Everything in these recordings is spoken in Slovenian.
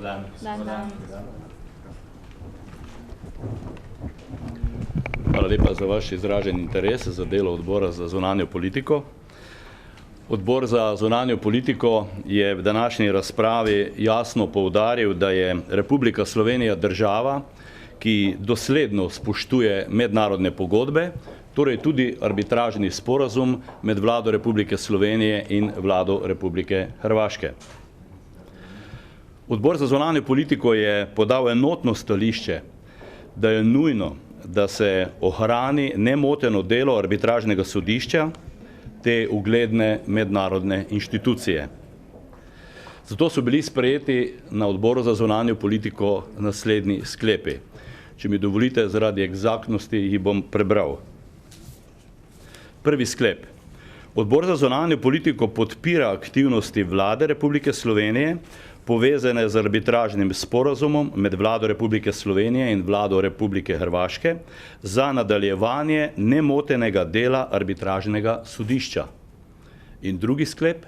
dan. Hvala lepa za vaš izražen interes za delo odbora za zunanjo politiko. Odbor za zunanjo politiko je v današnji razpravi jasno poudaril, da je Republika Slovenija država, ki dosledno spoštuje mednarodne pogodbe, torej tudi arbitražni sporazum med vlado Republike Slovenije in vlado Republike Hrvaške. Odbor za zunanjo politiko je podal enotno stališče, da je nujno, da se ohrani nemoteno delo arbitražnega sodišča te ugledne mednarodne inštitucije. Zato so bili sprejeti na odboru za zunanjo politiko naslednji sklepi. Če mi dovolite, zaradi eksaktnosti jih bom prebral. Prvi sklep. Odbor za zunanjo politiko podpira aktivnosti vlade Republike Slovenije, povezane z arbitražnim sporazumom med vlado Republike Slovenije in vlado Republike Hrvaške za nadaljevanje nemotenega dela arbitražnega sodišča. In drugi sklep.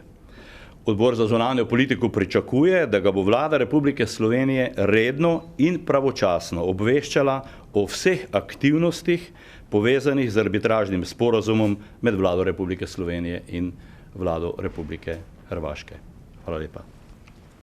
Odbor za zunanjo politiko pričakuje, da ga bo vlada Republike Slovenije redno in pravočasno obveščala o vseh aktivnostih povezanih z arbitražnim sporazumom med vlado Republike Slovenije in vlado Republike Hrvaške. Hvala lepa.